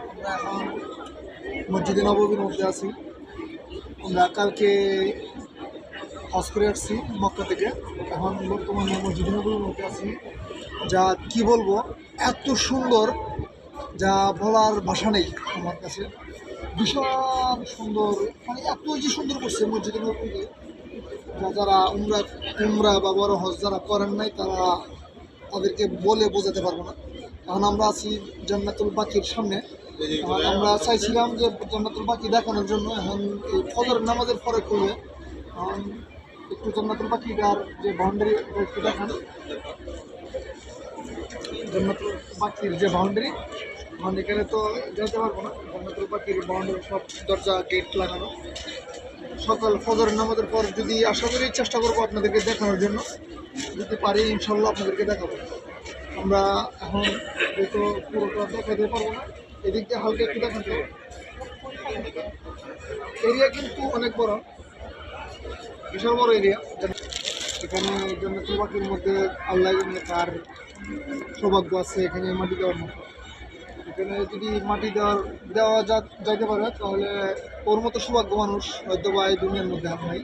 আমরা এখন মসজিদে নববীর মধ্যে আছি। আমরা কালকে হজ করে আসছি মক্কা থেকে, এখন বর্তমানে মসজিদে নববীর মধ্যে আছি। যা কি বলবো, এত সুন্দর যা বলার ভাষা নেই আমার কাছে। ভীষণ সুন্দর, মানে এত যে সুন্দর করছে মসজিদে নববীকে, যারা উমরা বা বড় হজ যারা করেন নাই তাদেরকে বলে বোঝাতে পারবো না। এখন আমরা আছি জান্নাতুল বাকির সামনে। আমরা চাইছিলাম যে জান্নাতুল বাকি দেখানোর জন্য, এখন এই ফজরের নামাজের পরে করবে। এখন একটু জান্নাতুল বাকিটার যে বাউন্ডারি একটু দেখান। জান্নাতুল বাকির যে বাউন্ডারি, এখানে তো যেতে পারবো না। জান্নাতুল বাকির বাউন্ডারি সব দরজা গেট লাগানো। সকাল ফজরের নামাজের পর যদি আশা করি চেষ্টা করবো আপনাদেরকে দেখানোর জন্য, যদি পারি ইনশাল্লাহ আপনাদেরকে দেখাবো। আমরা এখন যেহেতু পুরোটা দেখাতে পারবো না, এদিক দিয়ে হালকা একটু দেখাতে এরিয়া কিন্তু অনেক বড়, বিশাল বড় এরিয়া। এখানে জান্নাতুল বাকির মধ্যে আল্লাহ তার সৌভাগ্য আছে এখানে মাটি দেওয়ার মতো। এখানে যদি মাটি দেওয়া যাইতে পারে তাহলে ওর মতো সৌভাগ্য মানুষ হয়তো বা এই দুনিয়ার মধ্যে আর নাই।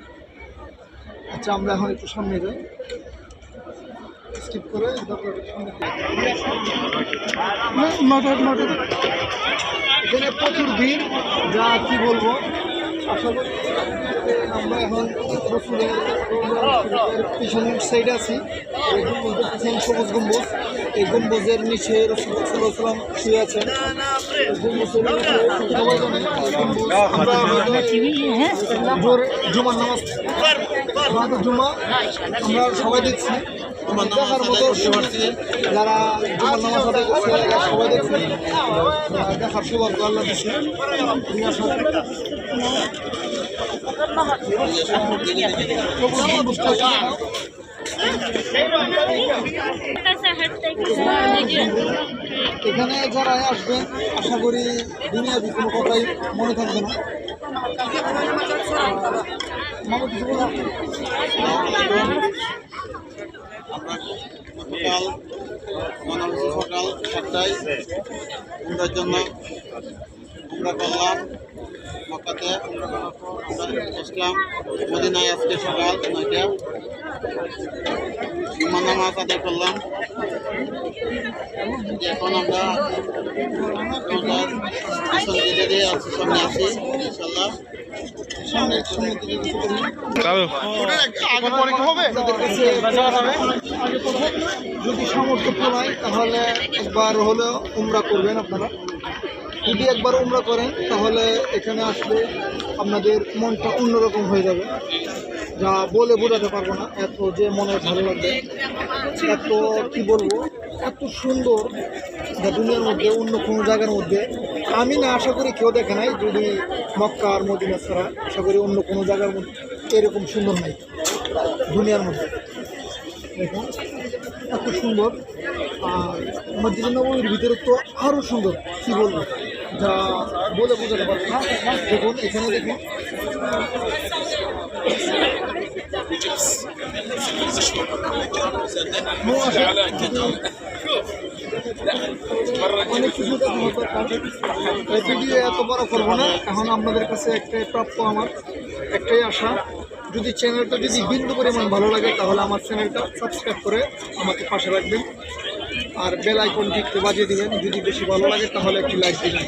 আচ্ছা, আমরা এখন একটু সামনে যাই, স্কিপ করে এখানে প্রচুর ভিড়, যা কি বলবো। আশা করি আমরা এখন রসুলের পিছনের সাইডে আছি। সবুজ গম্বুজ, এই গম্বুজের নিচে রসুলাম শুয়ে আছেন। জুমার নামাজ জুমা আমরা সবাই দেখছি, দেখার মতো যারা জুমার নামাজ সবাই দেখছি, দেখার সৌভাগ্য আল্লাহ দিচ্ছে। এখানে যারা আসবেন আশা করি দুনিয়াবি কোনো কথাই মনে থাকবে না। সকাল 7টায় উমরার জন্য উমরা করলাম মক্কাতে। বসলাম মদিনায় আজকে সকাল 9টা, জুমার নামাজ আদায় করলাম। এখন আমরা পিছন দিকে দিয়ে সামনে আছি ইনশাল্লাহ। যদি সামর্থ্য হয় তাহলে একবার হলেও উমরা করবেন আপনারা। যদি একবার উমরা করেন তাহলে এখানে আসলে আপনাদের মনটা অন্যরকম হয়ে যাবে, যা বলে বোঝাতে পারবো না। এত যে মনে ভালো লাগবে, এত কি বলবো, এত সুন্দর যা দুনিয়ার মধ্যে অন্য কোনো জায়গার মধ্যে আমি না আশা করি কেউ দেখে নাই। যদি মক্কা আর মদিনা ছাড়া আশা করি অন্য কোনো জায়গার মধ্যে এরকম সুন্দর নাই দুনিয়ার মধ্যে। দেখুন এত সুন্দর। আর মসজিদে নববীর ভিতরে তো আরও সুন্দর, কী বলবো, যা বলে বোঝাতে পারবো না। দেখুন এখানে দেখুন অনেক কিছু ভিডিও এত বড় করবো না। এখন আপনাদের কাছে একটাই প্রাপ্য, আমার একটাই আশা, যদি চ্যানেলটা যদি বিন্দু পরিমাণ ভালো লাগে তাহলে আমার চ্যানেলটা সাবস্ক্রাইব করে আমাকে পাশে রাখবেন, আর বেল আইকনটি একটু বাজিয়ে দিবেন। যদি বেশি ভালো লাগে তাহলে একটি লাইক দিবেন।